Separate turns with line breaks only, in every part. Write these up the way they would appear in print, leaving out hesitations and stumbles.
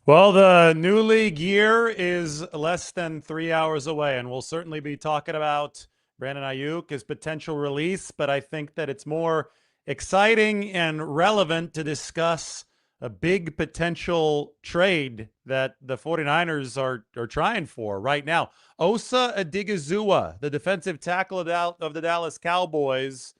Well, the new league year is less than 3 hours away, and we'll certainly be talking about Brandon Aiyuk, his potential release. But I think that it's more exciting and relevant to discuss a big potential trade that the 49ers are trying for right now. Osa Odighizuwa, the defensive tackle of the Dallas Cowboys,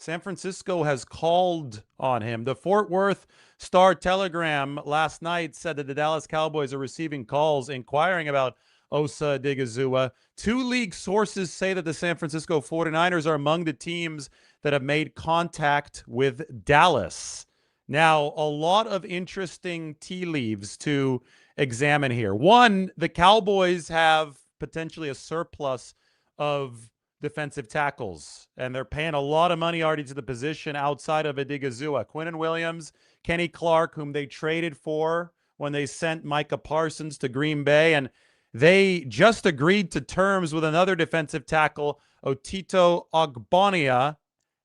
San Francisco has called on him. The Fort Worth Star Telegram last night said that the Dallas Cowboys are receiving calls inquiring about Osa Odighizuwa. Two league sources say that the San Francisco 49ers are among the teams that have made contact with Dallas. Now, a lot of interesting tea leaves to examine here. One, the Cowboys have potentially a surplus of defensive tackles, and they're paying a lot of money already to the position outside of Odighizuwa. Quinnen Williams, Kenny Clark, whom they traded for when they sent Micah Parsons to Green Bay, and they just agreed to terms with another defensive tackle, Otito Ogbonia,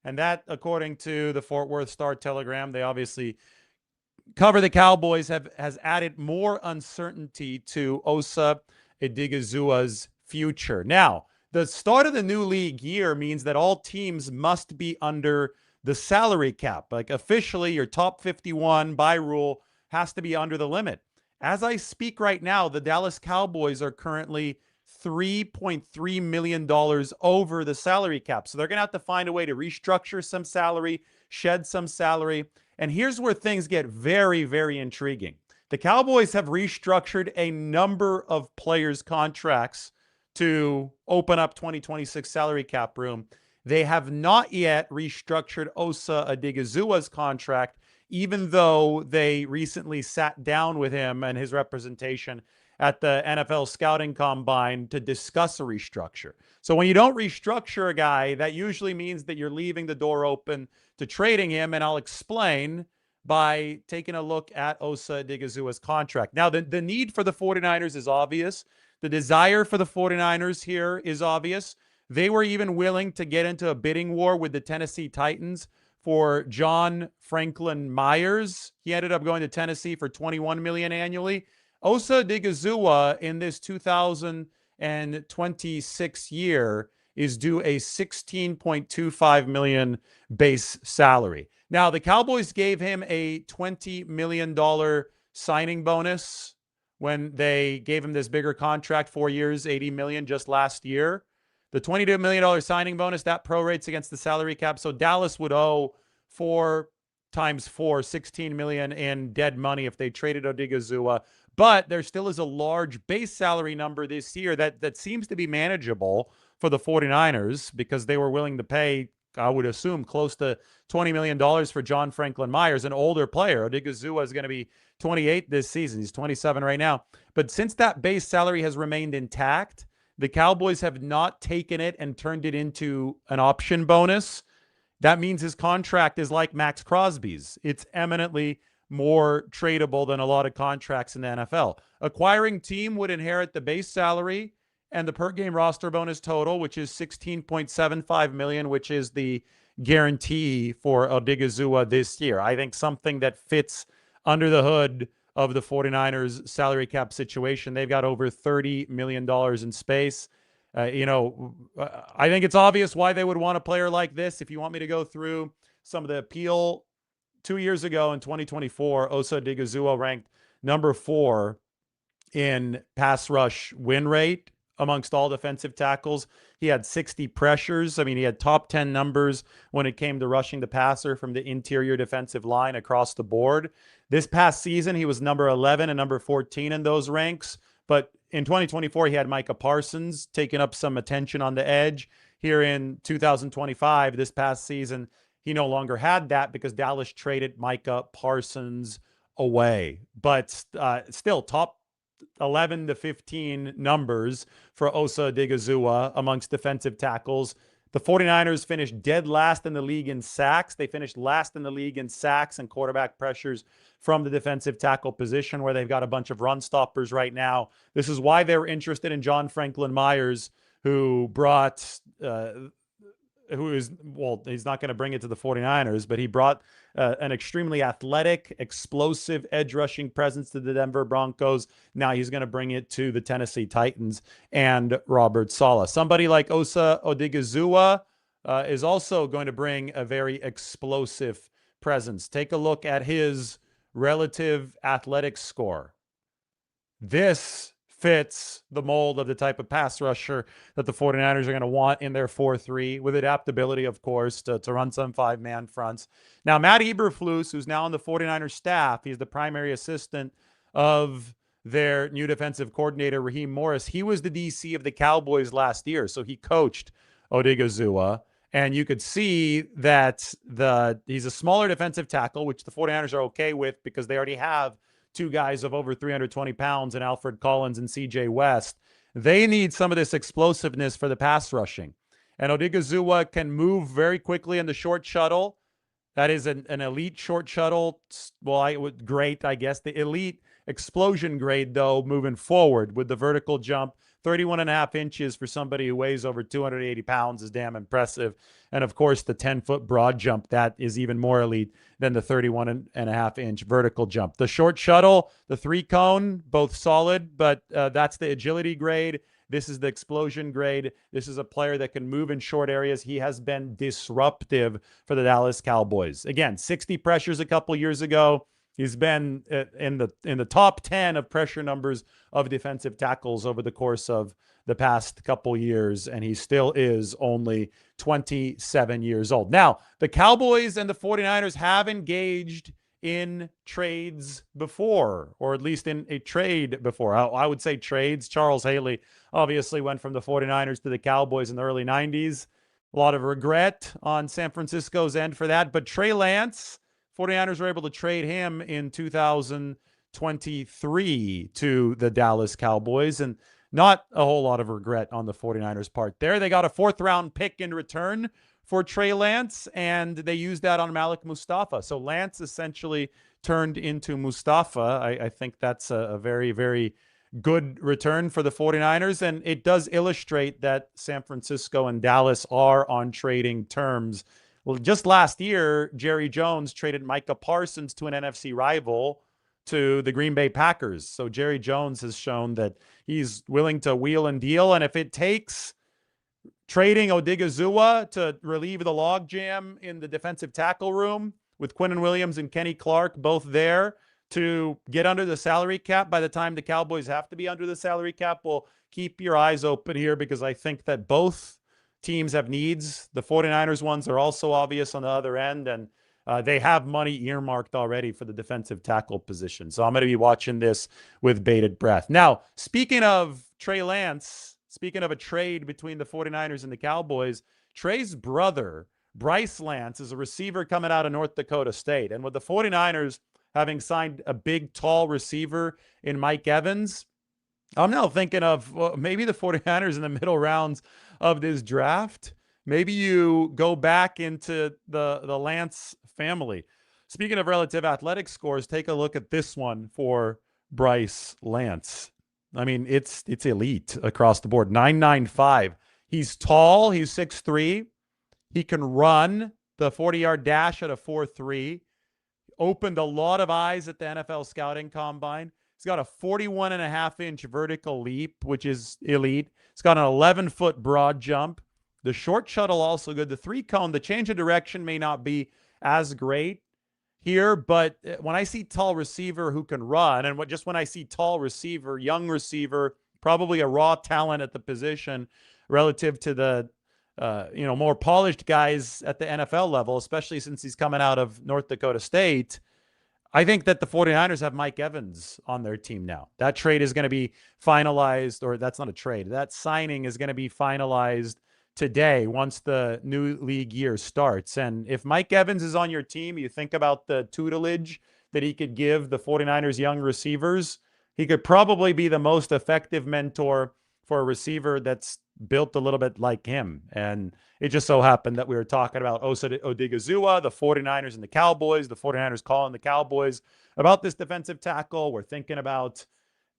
and that, according to the Fort Worth Star Telegram, they obviously cover the Cowboys, has added more uncertainty to Osa Odighizuwa's future. Now, the start of the new league year means that all teams must be under the salary cap. Like officially, your top 51 by rule has to be under the limit. As I speak right now, the Dallas Cowboys are currently $3.3 million over the salary cap. So they're going to have to find a way to restructure some salary, shed some salary. And here's where things get very, very intriguing. The Cowboys have restructured a number of players' contracts to open up 2026 salary cap room. They have not yet restructured Osa Odighizuwa's contract, even though they recently sat down with him and his representation at the NFL scouting combine to discuss a restructure. So when you don't restructure a guy, that usually means that you're leaving the door open to trading him. And I'll explain by taking a look at Osa Odighizuwa's contract. Now, the need for the 49ers is obvious. The desire for the 49ers here is obvious. They were even willing to get into a bidding war with the Tennessee Titans for John Franklin Myers. He ended up going to Tennessee for $21 million annually. Osa Odighizuwa in this 2026 year is due a $16.25 million base salary. Now, the Cowboys gave him a $20 million signing bonus when they gave him this bigger contract, 4 years, $80 million just last year. The $22 million signing bonus, that prorates against the salary cap. So Dallas would owe 4 times 4, $16 million in dead money if they traded Odighizuwa. But there still is a large base salary number this year that seems to be manageable for the 49ers because they were willing to pay, I would assume, close to $20 million for John Franklin Myers, an older player. Odighizuwa is going to be 28 this season. He's 27 right now. But since that base salary has remained intact, the Cowboys have not taken it and turned it into an option bonus. That means his contract is like Max Crosby's. It's eminently more tradable than a lot of contracts in the NFL. Acquiring team would inherit the base salary and the per game roster bonus total, which is $16.75 million, which is the guarantee for Odighizuwa this year. I think something that fits under the hood of the 49ers salary cap situation. They've got over $30 million in space. I think it's obvious why they would want a player like this. If you want me to go through some of the appeal, 2 years ago in 2024, Osa Odighizuwa ranked number 4 in pass rush win rate amongst all defensive tackles. He had 60 pressures. I mean, he had top 10 numbers when it came to rushing the passer from the interior defensive line across the board. This past season, he was number 11 and number 14 in those ranks. But in 2024, he had Micah Parsons taking up some attention on the edge. Here in 2025, this past season, he no longer had that because Dallas traded Micah Parsons away. But still, top 11 to 15 numbers for Osa Odighizuwa amongst defensive tackles. The 49ers finished dead last in the league in sacks. They finished last in the league in sacks and quarterback pressures from the defensive tackle position, where they've got a bunch of run stoppers right now. This is why they were interested in John Franklin Myers, who brought who is, well, he's not going to bring it to the 49ers, but he brought an extremely athletic, explosive edge rushing presence to the Denver Broncos. Now he's going to bring it to the Tennessee Titans and Robert Saleh. Somebody like Osa Odighizuwa is also going to bring a very explosive presence. Take a look at his relative athletic score. This fits the mold of the type of pass rusher that the 49ers are going to want in their 4-3, with adaptability, of course, to run some five-man fronts. Now, Matt Eberflus, who's now on the 49ers staff, he's the primary assistant of their new defensive coordinator, Raheem Morris. He was the DC of the Cowboys last year, so he coached Odighizuwa. And you could see that he's a smaller defensive tackle, which the 49ers are okay with because they already have two guys of over 320 pounds in Alfred Collins and CJ West. They need some of this explosiveness for the pass rushing. And Odighizuwa can move very quickly in the short shuttle. That is an elite short shuttle. Well, great, I guess. The elite explosion grade, though, moving forward with the vertical jump. 31 and a half inches for somebody who weighs over 280 pounds is damn impressive. And of course, the 10-foot broad jump, that is even more elite than the 31 and a half inch vertical jump. The short shuttle, the 3-cone, both solid, but that's the agility grade. This is the explosion grade. This is a player that can move in short areas. He has been disruptive for the Dallas Cowboys. Again, 60 pressures a couple years ago. He's been in the top 10 of pressure numbers of defensive tackles over the course of the past couple years, and he still is only 27 years old. Now, the Cowboys and the 49ers have engaged in trades before, or at least in a trade before. I would say trades. Charles Haley obviously went from the 49ers to the Cowboys in the early 90s. A lot of regret on San Francisco's end for that, but Trey Lance, 49ers were able to trade him in 2023 to the Dallas Cowboys, and not a whole lot of regret on the 49ers part there. They got a 4th-round pick in return for Trey Lance, and they used that on Malik Mustafa. So Lance essentially turned into Mustafa. I think that's a very, very good return for the 49ers, and it does illustrate that San Francisco and Dallas are on trading terms. Well, just last year, Jerry Jones traded Micah Parsons to an NFC rival, to the Green Bay Packers. So Jerry Jones has shown that he's willing to wheel and deal. And if it takes trading Odighizuwa to relieve the logjam in the defensive tackle room with Quinnen Williams and Kenny Clark both there to get under the salary cap by the time the Cowboys have to be under the salary cap, well, keep your eyes open here, because I think that both teams have needs. The 49ers ones are also obvious on the other end, and they have money earmarked already for the defensive tackle position. So I'm going to be watching this with bated breath. Now, speaking of Trey Lance, speaking of a trade between the 49ers and the Cowboys, Trey's brother, Bryce Lance, is a receiver coming out of North Dakota State. And with the 49ers having signed a big, tall receiver in Mike Evans, I'm now thinking of, well, maybe the 49ers in the middle rounds of this draft, maybe you go back into the Lance family. Speaking of relative athletic scores, take a look at this one for Bryce Lance. I mean, it's elite across the board. 9.95. He's tall. He's 6'3". He can run the 40-yard dash at a 4.3. Opened a lot of eyes at the NFL scouting combine. He's got a 41.5-inch vertical leap, which is elite. He's got an 11-foot broad jump. The short shuttle also good. The 3-cone, the change of direction may not be as great here, but when I see tall receiver who can run, and just when I see tall receiver, young receiver, probably a raw talent at the position relative to the more polished guys at the NFL level, especially since he's coming out of North Dakota State, I think that the 49ers have Mike Evans on their team now. That trade is going to be finalized, or that's not a trade. That signing is going to be finalized today once the new league year starts. And if Mike Evans is on your team, you think about the tutelage that he could give the 49ers young receivers. He could probably be the most effective mentor for a receiver that's built a little bit like him. And it just so happened that we were talking about Osa Odighizuwa, the 49ers and the Cowboys, the 49ers calling the Cowboys about this defensive tackle. We're thinking about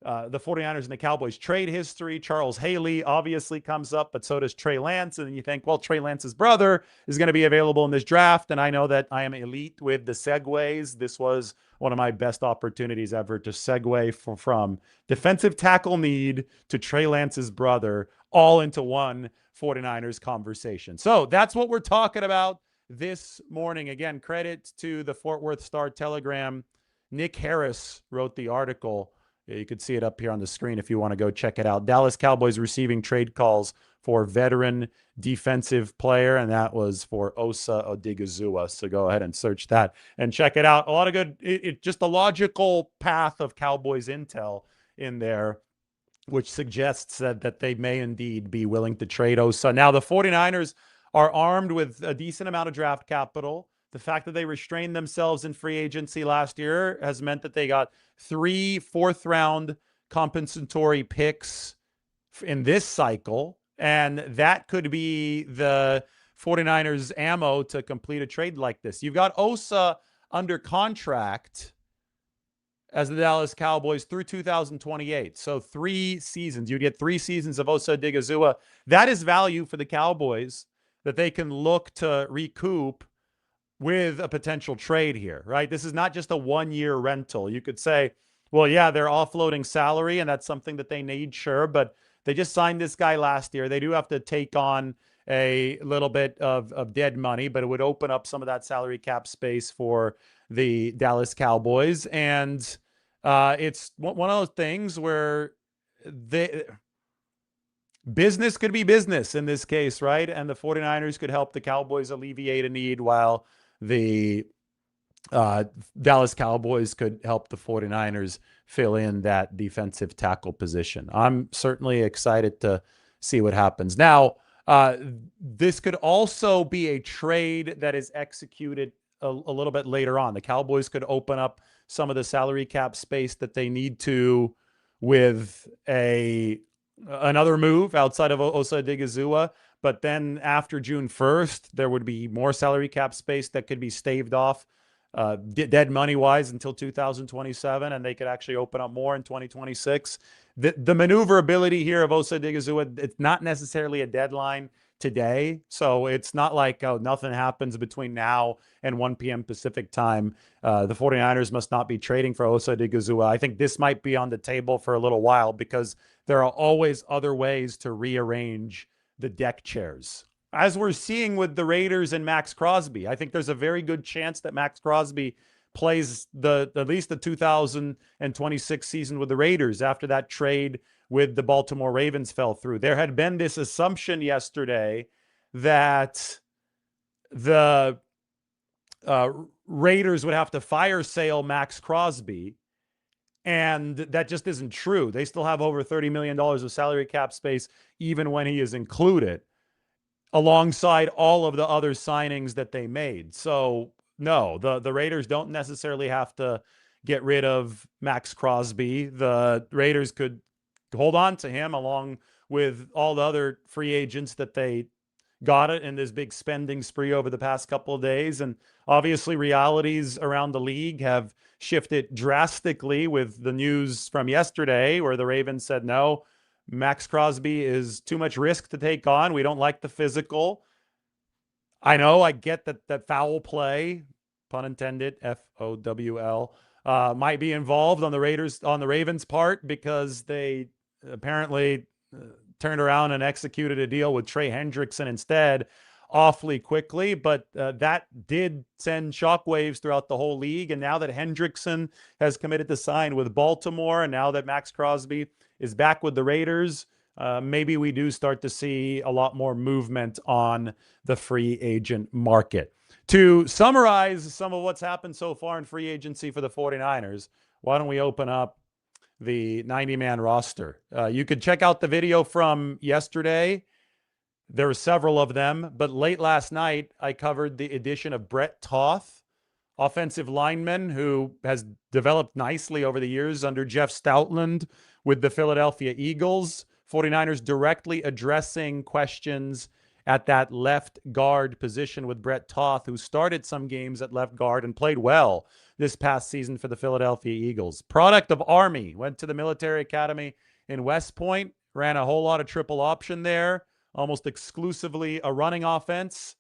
the 49ers and the Cowboys trade history. Charles Haley obviously comes up, but so does Trey Lance. And you think, well, Trey Lance's brother is going to be available in this draft. And I know that I am elite with the segues. This was one of my best opportunities ever to segue from defensive tackle need to Trey Lance's brother, all into one 49ers conversation. So that's what we're talking about this morning. Again, credit to the Fort Worth Star-Telegram. Nick Harris wrote the article. You could see it up here on the screen if you want to go check it out. Dallas Cowboys receiving trade calls for veteran defensive player, and that was for Osa Odighizuwa. So go ahead and search that and check it out. A lot of good, just a logical path of Cowboys intel in there, which suggests that they may indeed be willing to trade Osa. Now, the 49ers are armed with a decent amount of draft capital. The fact that they restrained themselves in free agency last year has meant that they got 3 fourth-round compensatory picks in this cycle, and that could be the 49ers' ammo to complete a trade like this. You've got Osa under contract as the Dallas Cowboys through 2028. So 3 seasons. You get 3 seasons of Osa Odighizuwa. That is value for the Cowboys that they can look to recoup with a potential trade here, right? This is not just a 1-year rental. You could say, well, yeah, they're offloading salary, and that's something that they need, sure, but they just signed this guy last year. They do have to take on a little bit of dead money, but it would open up some of that salary cap space for the Dallas Cowboys. And it's one of those things where business could be business in this case, right? And the 49ers could help the Cowboys alleviate a need while the Dallas Cowboys could help the 49ers fill in that defensive tackle position. I'm certainly excited to see what happens. Now, this could also be a trade that is executed a little bit later on. The Cowboys could open up some of the salary cap space that they need to with another move outside of Osa Odighizuwa. But then after June 1st, there would be more salary cap space that could be staved off dead money-wise until 2027, and they could actually open up more in 2026. The maneuverability here of Osa Odighizuwa, it's not necessarily a deadline today, so it's not like nothing happens between now and 1 p.m. Pacific time. The 49ers must not be trading for Osa Odighizuwa. I think this might be on the table for a little while because there are always other ways to rearrange the deck chairs. As we're seeing with the Raiders and Max Crosby, I think there's a very good chance that Max Crosby plays at least the 2026 season with the Raiders after that trade with the Baltimore Ravens fell through. There had been this assumption yesterday that the Raiders would have to fire sale Max Crosby, and that just isn't true. They still have over $30 million of salary cap space, even when he is included, alongside all of the other signings that they made. So no, the Raiders don't necessarily have to get rid of Max Crosby. The Raiders could hold on to him along with all the other free agents that they got it in this big spending spree over the past couple of days. And obviously realities around the league have shifted drastically with the news from yesterday where the Ravens said, no, Max Crosby is too much risk to take on. We don't like the physical. I know, I get that foul play, pun intended, FOWL, might be involved on the Ravens' part because they apparently turned around and executed a deal with Trey Hendrickson instead awfully quickly. But that did send shockwaves throughout the whole league. And now that Hendrickson has committed to sign with Baltimore, and now that Max Crosby is back with the Raiders, maybe we do start to see a lot more movement on the free agent market. To summarize some of what's happened so far in free agency for the 49ers, why don't we open up the 90-man roster? You could check out the video from yesterday. There were several of them, but late last night, I covered the addition of Brett Toth, offensive lineman who has developed nicely over the years under Jeff Stoutland with the Philadelphia Eagles. 49ers directly addressing questions at that left guard position with Brett Toth, who started some games at left guard and played well this past season for the Philadelphia Eagles. Product of Army, went to the military academy in West Point, ran a whole lot of triple option there, almost exclusively a running offense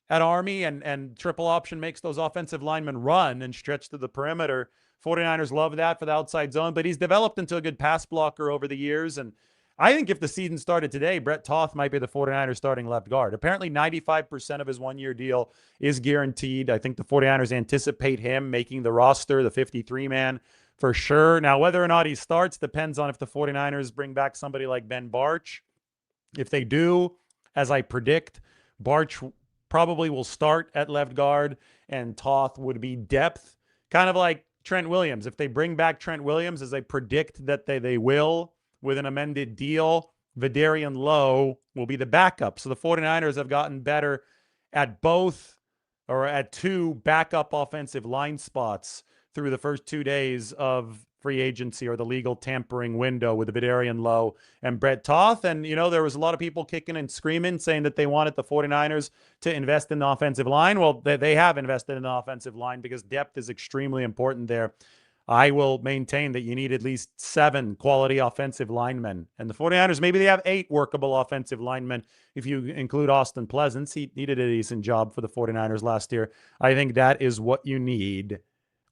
at Army, and triple option makes those offensive linemen run and stretch to the perimeter. 49ers love that for the outside zone, but he's developed into a good pass blocker over the years. And I think if the season started today, Brett Toth might be the 49ers starting left guard. Apparently 95% of his one-year deal is guaranteed. I think the 49ers anticipate him making the roster, the 53-man for sure. Now, whether or not he starts depends on if the 49ers bring back somebody like Ben Barch. If they do, as I predict, Barch probably will start at left guard and Toth would be depth, kind of like Trent Williams. If they bring back Trent Williams, as I predict that they will, with an amended deal, Vidarian Lowe will be the backup. So the 49ers have gotten better at both, or at two backup offensive line spots through the first 2 days of free agency, or the legal tampering window, with Vidarian Lowe and Brett Toth. And, there was a lot of people kicking and screaming saying that they wanted the 49ers to invest in the offensive line. Well, they have invested in the offensive line because depth is extremely important there. I will maintain that you need at least 7 quality offensive linemen. And the 49ers, maybe they have 8 workable offensive linemen if you include Austin Pleasance. He did a decent job for the 49ers last year. I think that is what you need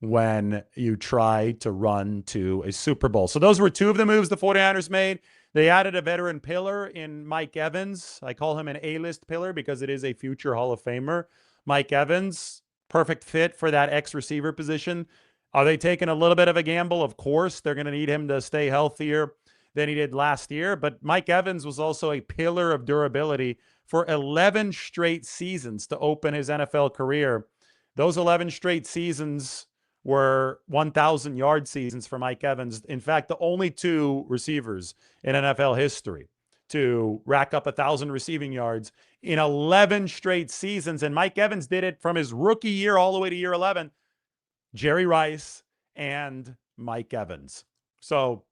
when you try to run to a Super Bowl. So those were 2 of the moves the 49ers made. They added a veteran pillar in Mike Evans. I call him an A-list pillar because it is a future Hall of Famer. Mike Evans, perfect fit for that X-receiver position. Are they taking a little bit of a gamble? Of course. They're going to need him to stay healthier than he did last year. But Mike Evans was also a pillar of durability for 11 straight seasons to open his NFL career. Those 11 straight seasons were 1,000-yard seasons for Mike Evans. In fact, the only 2 receivers in NFL history to rack up 1,000 receiving yards in 11 straight seasons. And Mike Evans did it from his rookie year all the way to year 11. Jerry Rice and Mike Evans. So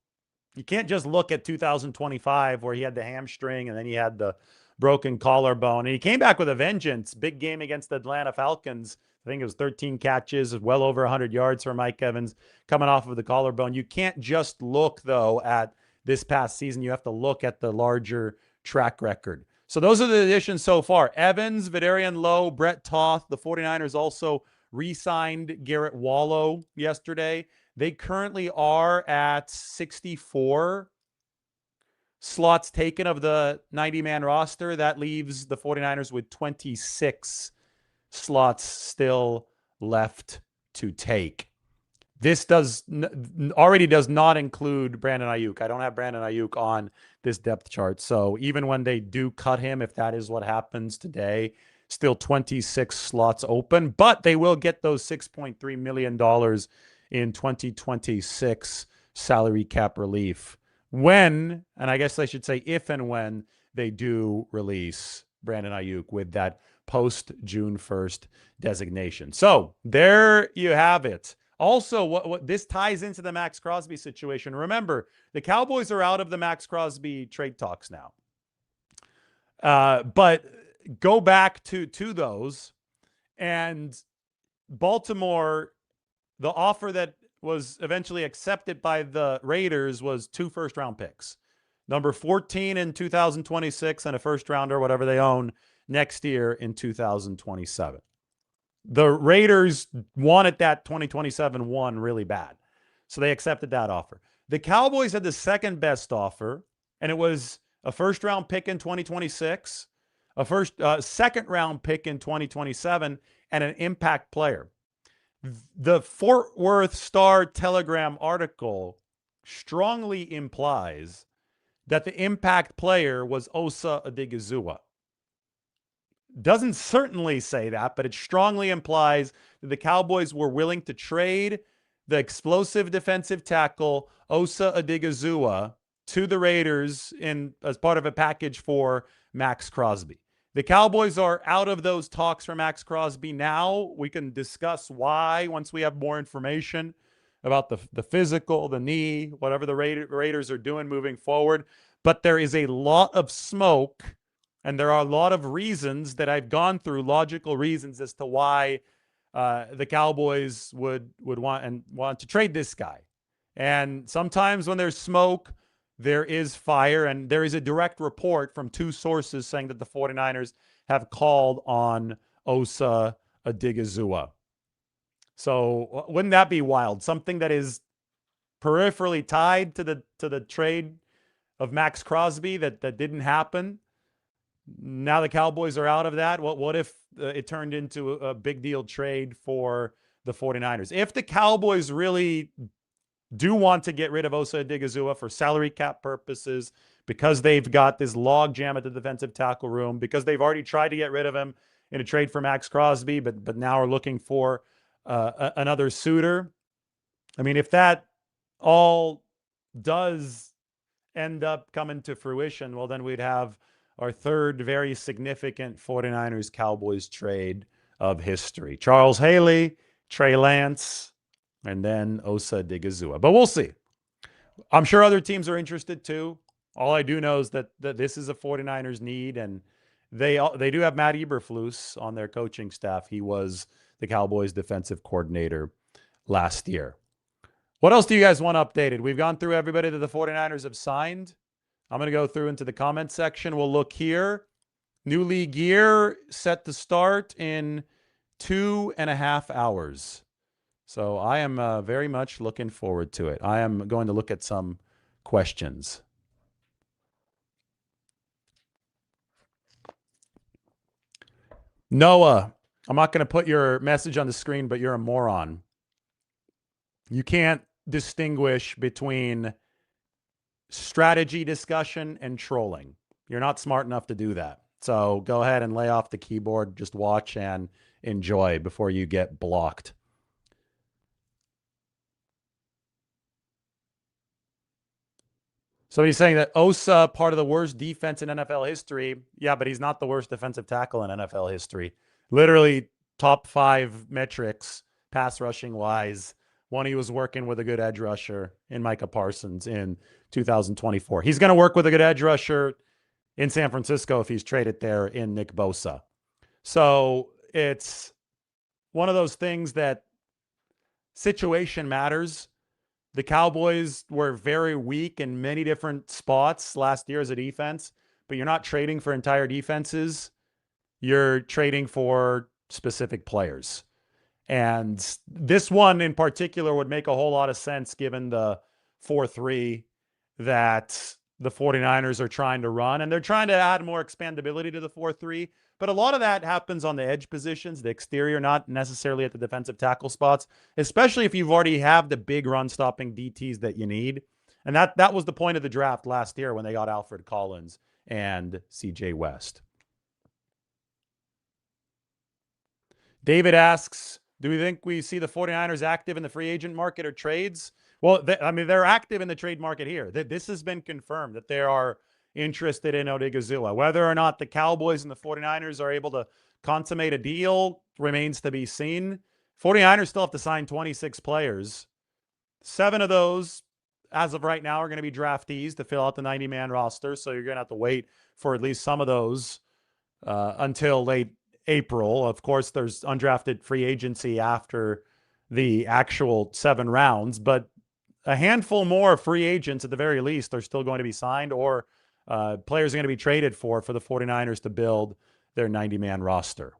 you can't just look at 2025 where he had the hamstring and then he had the broken collarbone. And he came back with a vengeance. Big game against the Atlanta Falcons. I think it was 13 catches, well over 100 yards for Mike Evans coming off of the collarbone. You can't just look, though, at this past season. You have to look at the larger track record. So those are the additions so far. Evans, Vidarian Lowe, Brett Toth. The 49ers also re-signed Garrett Wallow yesterday. They currently are at 64 slots taken of the 90-man roster. That leaves the 49ers with 26 slots still left to take. This already does not include Brandon Aiyuk. I don't have Brandon Aiyuk on this depth chart. So even when they do cut him, if that is what happens today, still 26 slots open, but they will get those $6.3 million in 2026 salary cap relief when, and I guess I should say if and when, they do release Brandon Aiyuk with that post-June 1st designation. So there you have it. Also, what this ties into the Max Crosby situation. Remember, the Cowboys are out of the Max Crosby trade talks now. But go back to those, and Baltimore, the offer that was eventually accepted by the Raiders was 2 first-round picks. Number 14 in 2026 and a first-rounder, whatever they own, next year in 2027. The Raiders wanted that 2027 one really bad, so they accepted that offer. The Cowboys had the second best offer, and it was a first-round pick in 2026, a second-round pick in 2027, and an impact player. The Fort Worth Star-Telegram article strongly implies that the impact player was Osa Odighizuwa. Doesn't certainly say that, but it strongly implies that the Cowboys were willing to trade the explosive defensive tackle Osa Odighizuwa to the Raiders as part of a package for Max Crosby. The Cowboys are out of those talks for Max Crosby now. We can discuss why once we have more information about the physical, the knee, whatever the Raiders are doing moving forward. But there is a lot of smoke, and there are a lot of reasons that I've gone through, logical reasons as to why the Cowboys would want to trade this guy. And sometimes when there's smoke, there is fire, and there is a direct report from two sources saying that the 49ers have called on Osa Odighizuwa. So wouldn't that be wild? Something that is peripherally tied to the trade of Max Crosby that didn't happen. Now the Cowboys are out of that. What if it turned into a big deal trade for the 49ers? If the Cowboys really do want to get rid of Osa Odighizuwa for salary cap purposes, because they've got this log jam at the defensive tackle room, because they've already tried to get rid of him in a trade for Max Crosby, but now are looking for another suitor. I mean, if that all does end up coming to fruition, well, then we'd have our third very significant 49ers Cowboys trade of history. Charles Haley, Trey Lance, and then Osa Odighizuwa. But we'll see. I'm sure other teams are interested too. All I do know is that this is a 49ers need, and they do have Matt Eberflus on their coaching staff. He was the Cowboys defensive coordinator last year. What else do you guys want updated? We've gone through everybody that the 49ers have signed. I'm going to go through into the comment section. We'll look here. New league year set to start in 2.5 hours. So I am very much looking forward to it. I am going to look at some questions. Noah, I'm not going to put your message on the screen, but you're a moron. You can't distinguish between strategy discussion and trolling. You're not smart enough to do that. So go ahead and lay off the keyboard. Just watch and enjoy before you get blocked. So he's saying that Osa, part of the worst defense in NFL history. Yeah, but he's not the worst defensive tackle in NFL history. Literally top 5 metrics, pass rushing wise. One, he was working with a good edge rusher in Micah Parsons in 2024. He's going to work with a good edge rusher in San Francisco if he's traded there in Nick Bosa. So it's one of those things that situation matters. The Cowboys were very weak in many different spots last year as a defense, but you're not trading for entire defenses. You're trading for specific players. And this one in particular would make a whole lot of sense given the 4-3 that the 49ers are trying to run. And they're trying to add more expandability to the 4-3. But a lot of that happens on the edge positions, the exterior, not necessarily at the defensive tackle spots, especially if you've already have the big run-stopping DTs that you need. And that was the point of the draft last year when they got Alfred Collins and CJ West. David asks, do we think we see the 49ers active in the free agent market or trades? Well, they're active in the trade market here. This has been confirmed that they are interested in Odighizuwa. Whether or not the Cowboys and the 49ers are able to consummate a deal remains to be seen. 49ers still have to sign 26 players. 7 of those, as of right now, are going to be draftees to fill out the 90-man roster. So you're going to have to wait for at least some of those until late April. Of course, there's undrafted free agency after the actual 7 rounds, but a handful more free agents at the very least are still going to be signed, or players are going to be traded for the 49ers to build their 90-man roster.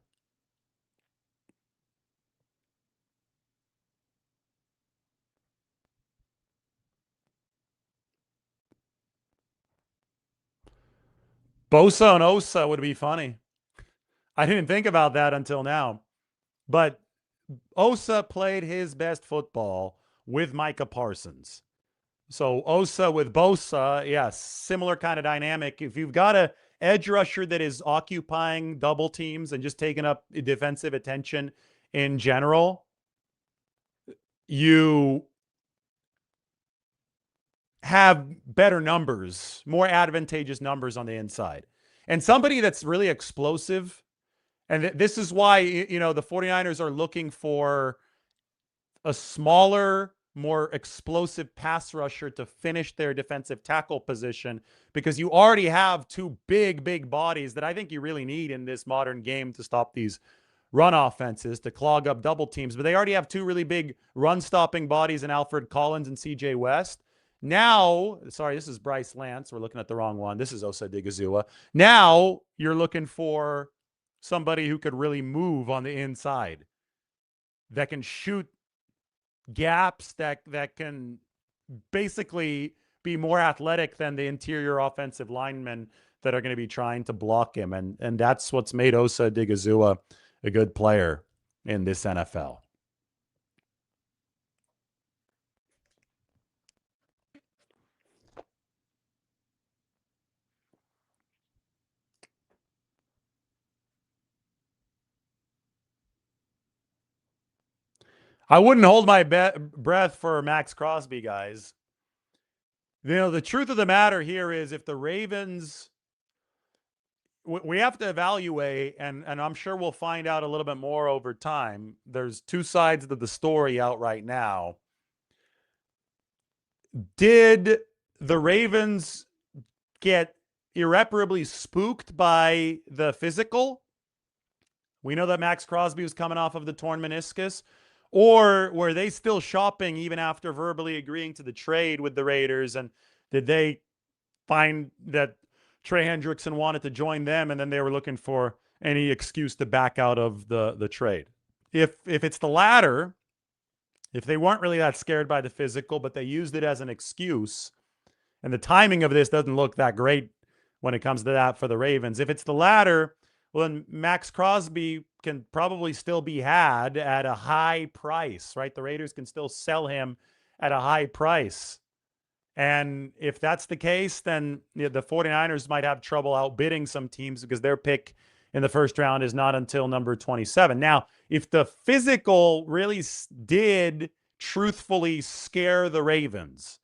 Bosa and Osa would be funny. I didn't think about that until now. But Osa played his best football with Micah Parsons. So Osa with Bosa, yes, similar kind of dynamic. If you've got a edge rusher that is occupying double teams and just taking up defensive attention in general, you have better numbers, more advantageous numbers on the inside. And somebody that's really explosive, and this is why, the 49ers are looking for a smaller, more explosive pass rusher to finish their defensive tackle position, because you already have 2 big bodies that I think you really need in this modern game to stop these run offenses to clog up double teams, but they already have two really big run-stopping bodies in Alfred Collins and CJ West. Now, sorry, this is Bryce Lance. We're looking at the wrong one. This is Osa Odighizuwa. Now you're looking for somebody who could really move on the inside, that can shoot gaps, that can basically be more athletic than the interior offensive linemen that are going to be trying to block him. And that's what's made Osa Odighizuwa a good player in this NFL. I wouldn't hold my breath for Max Crosby, guys. You know, the truth of the matter here is if the Ravens, we have to evaluate, and I'm sure we'll find out a little bit more over time. There's two sides of the story out right now. Did the Ravens get irreparably spooked by the physical? We know that Max Crosby was coming off of the torn meniscus. Or were they still shopping even after verbally agreeing to the trade with the Raiders? And did they find that Trey Hendrickson wanted to join them, and then they were looking for any excuse to back out of the trade? If it's the latter, if they weren't really that scared by the physical, but they used it as an excuse, and the timing of this doesn't look that great when it comes to that for the Ravens. If it's the latter, well, then Max Crosby can probably still be had at a high price, right? The Raiders can still sell him at a high price. And if that's the case, then the 49ers might have trouble outbidding some teams because their pick in the first round is not until number 27. Now, if the physical really did truthfully scare the Ravens,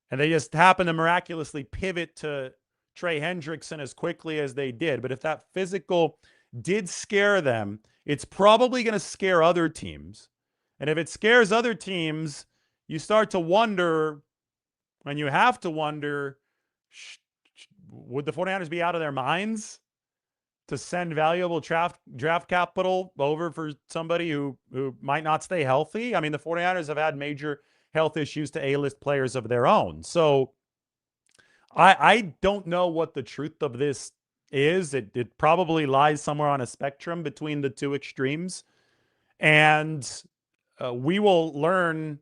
and they just happened to miraculously pivot to Trey Hendrickson as quickly as they did, but if that physical did scare them, it's probably going to scare other teams. And if it scares other teams, you start to wonder, and you have to wonder, would the 49ers be out of their minds to send valuable draft capital over for somebody who might not stay healthy? I mean, the 49ers have had major health issues to A-list players of their own. So I don't know what the truth of this is. It probably lies somewhere on a spectrum between the two extremes. And we will learn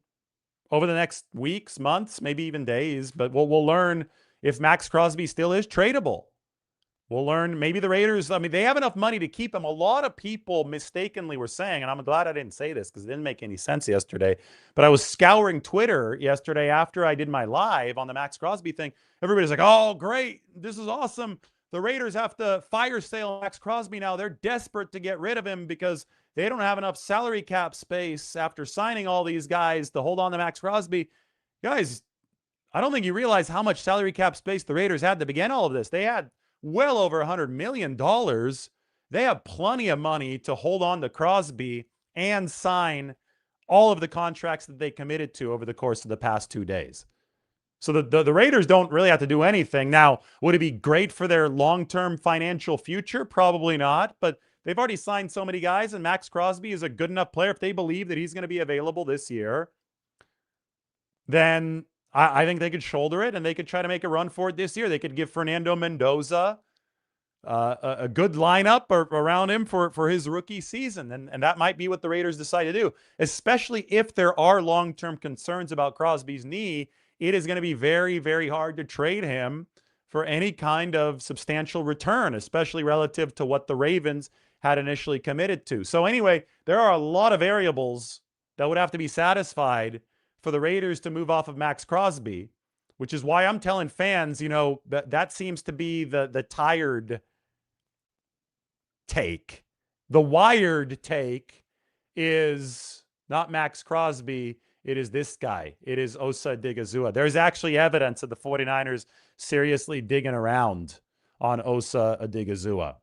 over the next weeks, months, maybe even days, but we'll learn if Max Crosby still is tradable. We'll learn maybe the Raiders, I mean, they have enough money to keep him. A lot of people mistakenly were saying, and I'm glad I didn't say this because it didn't make any sense yesterday, but I was scouring Twitter yesterday after I did my live on the Max Crosby thing. Everybody's like, oh, great. This is awesome. The Raiders have to fire sale Max Crosby now. They're desperate to get rid of him because they don't have enough salary cap space after signing all these guys to hold on to Max Crosby. Guys, I don't think you realize how much salary cap space the Raiders had to begin all of this. They had well over $100 million. They have plenty of money to hold on to Crosby and sign all of the contracts that they committed to over the course of the past 2 days. So the Raiders don't really have to do anything. Now, would it be great for their long-term financial future? Probably not, but they've already signed so many guys, and Max Crosby is a good enough player. If they believe that he's going to be available this year, then I think they could shoulder it, and they could try to make a run for it this year. They could give Fernando Mendoza a good lineup around him for his rookie season, and that might be what the Raiders decide to do, especially if there are long-term concerns about Crosby's knee. It is going to be very, very hard to trade him for any kind of substantial return, especially relative to what the Ravens had initially committed to. So anyway, there are a lot of variables that would have to be satisfied for the Raiders to move off of Max Crosby, which is why I'm telling fans, you know, that seems to be the tired take. The wired take is not Max Crosby. It is this guy. It is Osa Odighizuwa. There's actually evidence of the 49ers seriously digging around on Osa Odighizuwa.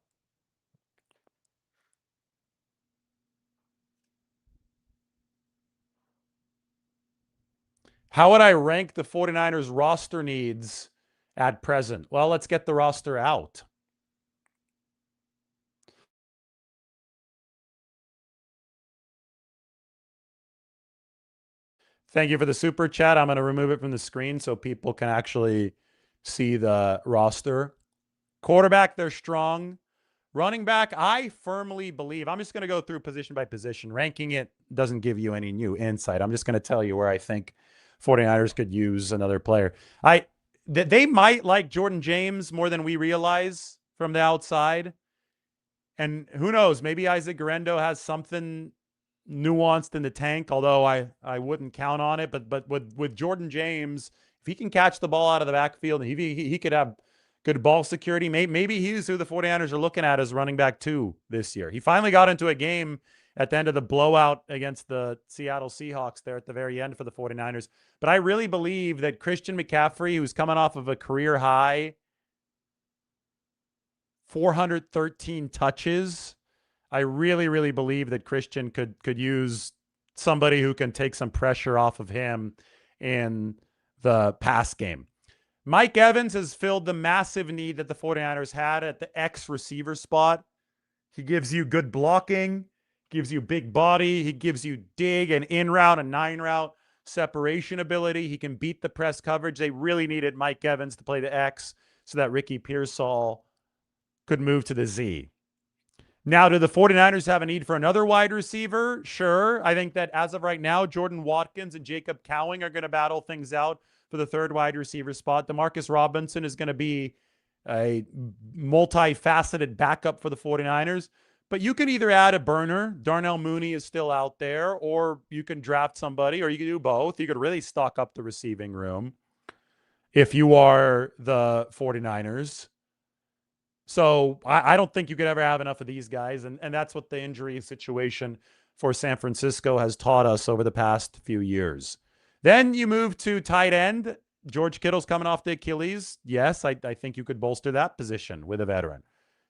How would I rank the 49ers roster needs at present? Well, let's get the roster out. Thank you for the super chat. I'm going to remove it from the screen so people can actually see the roster. Quarterback, they're strong. Running back, I firmly believe, I'm just going to go through position by position. Ranking it doesn't give you any new insight. I'm just going to tell you where I think 49ers could use another player. They might like Jordan James more than we realize from the outside. And who knows, maybe Isaac Guerrero has something nuanced in the tank, although I wouldn't count on it. But with Jordan James, if he can catch the ball out of the backfield, he could have good ball security. Maybe he's who the 49ers are looking at as running back 2 this year. He finally got into a game at the end of the blowout against the Seattle Seahawks there at the very end for the 49ers. But I really believe that Christian McCaffrey, who's coming off of a career high 413 touches, I really, really believe that Christian could use somebody who can take some pressure off of him in the pass game. Mike Evans has filled the massive need that the 49ers had at the X receiver spot. He gives you good blocking, gives you big body, he gives you dig and in route and 9-route separation ability. He can beat the press coverage. They really needed Mike Evans to play the X so that Ricky Pearsall could move to the Z. Now, do the 49ers have a need for another wide receiver? Sure. I think that as of right now, Jordan Watkins and Jacob Cowing are going to battle things out for the third wide receiver spot. DeMarcus Robinson is going to be a multifaceted backup for the 49ers. But you can either add a burner, Darnell Mooney is still out there, or you can draft somebody, or you can do both. You could really stock up the receiving room if you are the 49ers. So I don't think you could ever have enough of these guys. And that's what the injury situation for San Francisco has taught us over the past few years. Then you move to tight end. George Kittle's coming off the Achilles. Yes, I think you could bolster that position with a veteran.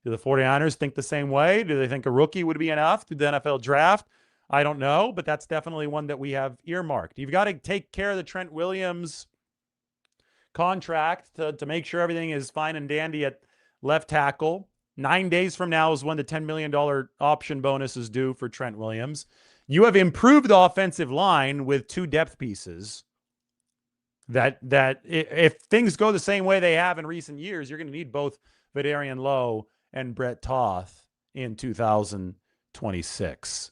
Do the 49ers think the same way? Do they think a rookie would be enough through the NFL draft? I don't know, but that's definitely one that we have earmarked. You've got to take care of the Trent Williams contract to make sure everything is fine and dandy at left tackle. 9 days from now is when the $10 million option bonus is due for Trent Williams. You have improved the offensive line with 2 depth pieces that if things go the same way they have in recent years, you're going to need both Vidarian Lowe and Brett Toth in 2026.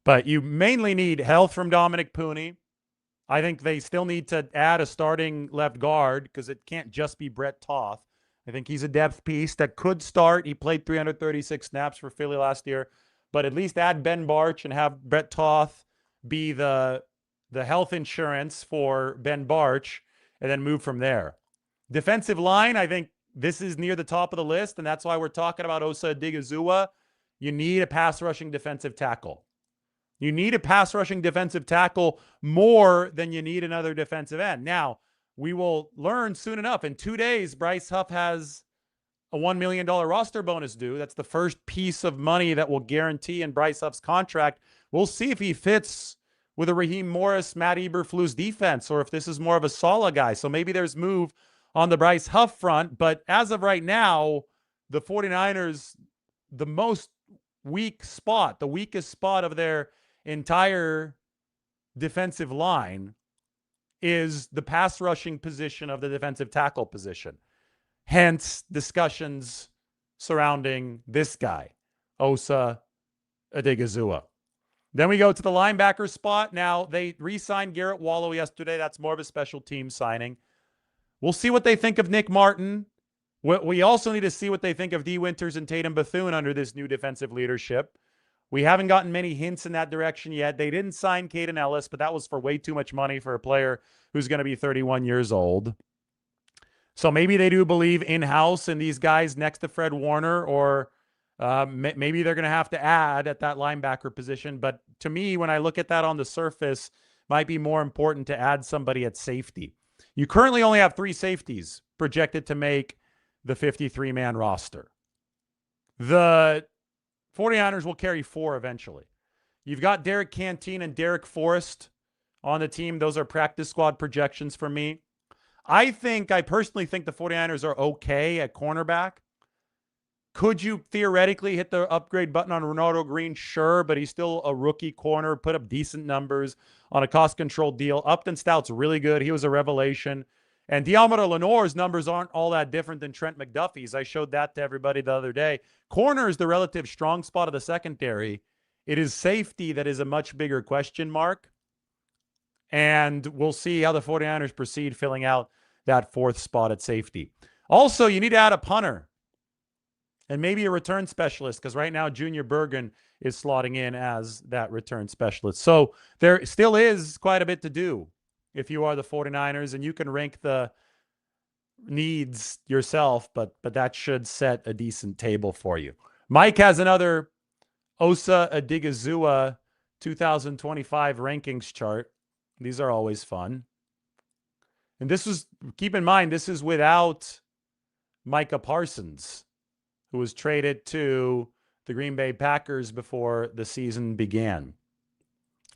But you mainly need health from Dominic Pooney. I think they still need to add a starting left guard because it can't just be Brett Toth. I think he's a depth piece that could start. He played 336 snaps for Philly last year, but at least add Ben Barch and have Brett Toth be the health insurance for Ben Barch and then move from there. Defensive line, I think this is near the top of the list, and that's why we're talking about Osa Odighizuwa. You need a pass rushing defensive tackle. You need a pass rushing defensive tackle more than you need another defensive end. Now, we will learn soon enough. In 2 days, Bryce Huff has a $1 million roster bonus due. That's the first piece of money that will guarantee in Bryce Huff's contract. We'll see if he fits with a Raheem Morris, Matt Eberflus defense, or if this is more of a Saleh guy. So maybe there's move on the Bryce Huff front. But as of right now, the 49ers, the most weak spot, the weakest spot of their entire defensive line is the pass rushing position of the defensive tackle position. Hence, discussions surrounding this guy, Osa Odighizuwa. Then we go to the linebacker spot. Now, they re-signed Garrett Wallow yesterday. That's more of a special team signing. We'll see what they think of Nick Martin. We also need to see what they think of D. Winters and Tatum Bethune under this new defensive leadership. We haven't gotten many hints in that direction yet. They didn't sign Caden Ellis, but that was for way too much money for a player who's going to be 31 years old. So maybe they do believe in-house in these guys next to Fred Warner, or maybe they're going to have to add at that linebacker position. But to me, when I look at that on the surface, might be more important to add somebody at safety. You currently only have 3 safeties projected to make the 53-man roster. The 49ers will carry 4 eventually. You've got Derek Canteen and Derek Forrest on the team. Those are practice squad projections for me. I personally think the 49ers are okay at cornerback. Could you theoretically hit the upgrade button on Ronaldo Green? Sure, but he's still a rookie corner, put up decent numbers on a cost-controlled deal. Upton Stout's really good. He was a revelation. And Diamondo Lenoir's numbers aren't all that different than Trent McDuffie's. I showed that to everybody the other day. Corner is the relative strong spot of the secondary. It is safety that is a much bigger question mark. And we'll see how the 49ers proceed filling out that fourth spot at safety. Also, you need to add a punter and maybe a return specialist, because right now Junior Bergen is slotting in as that return specialist. So there still is quite a bit to do if you are the 49ers, and you can rank the needs yourself, but that should set a decent table for you. Mike has another Osa Odighizuwa 2025 rankings chart. These are always fun. And this was, keep in mind, this is without Micah Parsons, who was traded to the Green Bay Packers before the season began.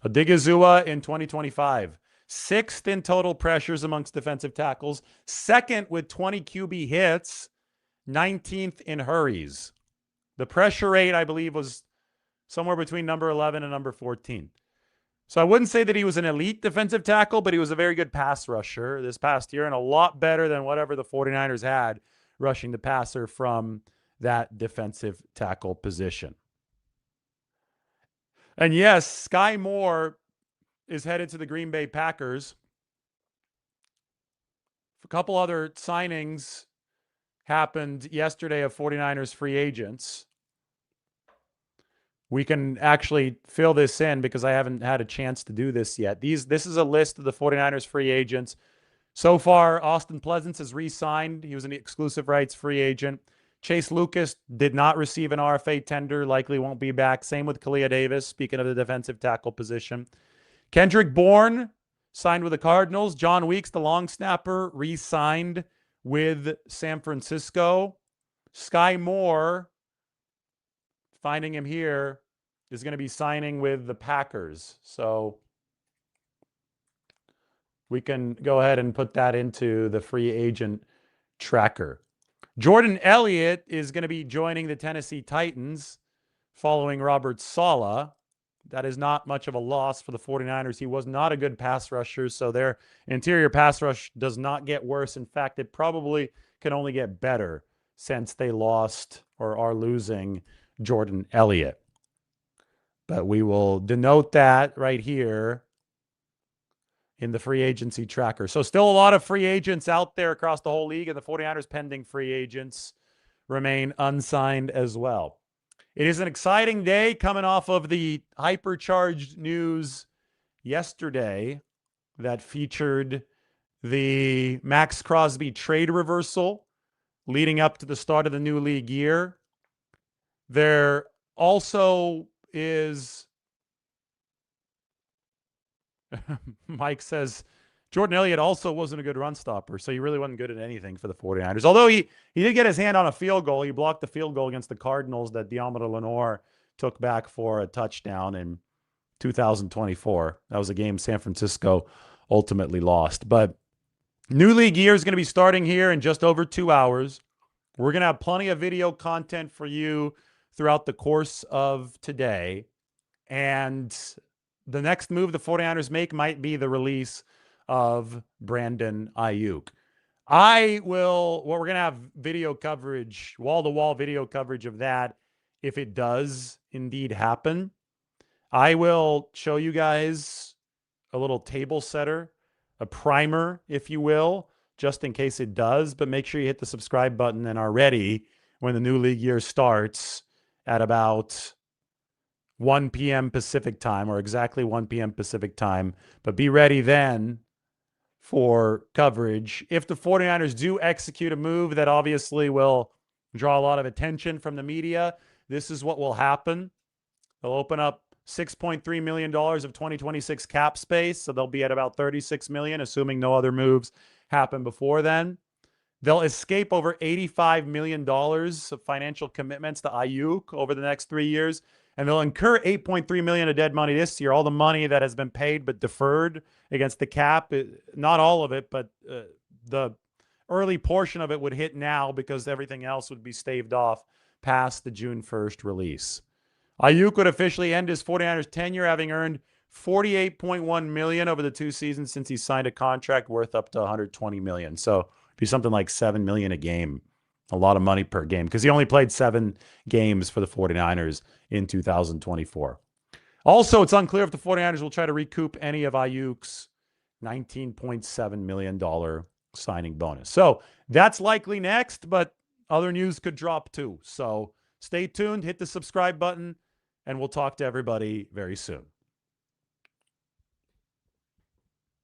Odighizuwa in 2025, 6th in total pressures amongst defensive tackles, 2nd with 20 QB hits, 19th in hurries. The pressure rate, I believe, was somewhere between number 11 and number 14. So I wouldn't say that he was an elite defensive tackle, but he was a very good pass rusher this past year, and a lot better than whatever the 49ers had rushing the passer from that defensive tackle position. And yes, Sky Moore is headed to the Green Bay Packers. A couple other signings happened yesterday of 49ers free agents. We can actually fill this in because I haven't had a chance to do this yet. This is a list of the 49ers free agents. So far, Austin Pleasance has re-signed. He was an exclusive rights free agent. Chase Lucas did not receive an RFA tender, likely won't be back. Same with Kalia Davis, speaking of the defensive tackle position. Kendrick Bourne signed with the Cardinals. John Weeks, the long snapper, re-signed with San Francisco. Sky Moore, finding him here, is going to be signing with the Packers. So we can go ahead and put that into the free agent tracker. Jordan Elliott is going to be joining the Tennessee Titans following Robert Saleh. That is not much of a loss for the 49ers. He was not a good pass rusher, so their interior pass rush does not get worse. In fact, it probably can only get better since they lost or are losing Jordan Elliott. But we will denote that right here in the free agency tracker. So still a lot of free agents out there across the whole league, and the 49ers pending free agents remain unsigned as well. It is an exciting day coming off of the hypercharged news yesterday that featured the Max Crosby trade reversal leading up to the start of the new league year. There also is Mike says Jordan Elliott also wasn't a good run stopper, so he really wasn't good at anything for the 49ers. Although he did get his hand on a field goal. He blocked the field goal against the Cardinals that Diamondo Lenoir took back for a touchdown in 2024. That was a game San Francisco ultimately lost. But new league year is going to be starting here in just over 2 hours. We're going to have plenty of video content for you throughout the course of today. And the next move the 49ers make might be the release of Brandon Aiyuk. We're going to have video coverage, wall-to-wall video coverage of that if it does indeed happen. I will show you guys a little table setter, a primer, if you will, just in case it does. But make sure you hit the subscribe button and are ready when the new league year starts at about 1 p.m. Pacific time, or exactly 1 p.m. Pacific time. But be ready then for coverage. If the 49ers do execute a move that obviously will draw a lot of attention from the media, this is what will happen. They'll open up $6.3 million of 2026 cap space, so they'll be at about $36 million, assuming no other moves happen before then. They'll escape over $85 million of financial commitments to Aiyuk over the next 3 years, and they'll incur $8.3 million of dead money this year, all the money that has been paid but deferred against the cap. Not all of it, but the early portion of it would hit now because everything else would be staved off past the June 1st release. Aiyuk would officially end his 49ers tenure having earned $48.1 million over the 2 seasons since he signed a contract worth up to $120 million. So it'd be something like $7 million a game. A lot of money per game because he only played 7 games for the 49ers in 2024. Also, it's unclear if the 49ers will try to recoup any of Aiyuk's $19.7 million signing bonus. So that's likely next, but other news could drop too. So stay tuned, hit the subscribe button, and we'll talk to everybody very soon.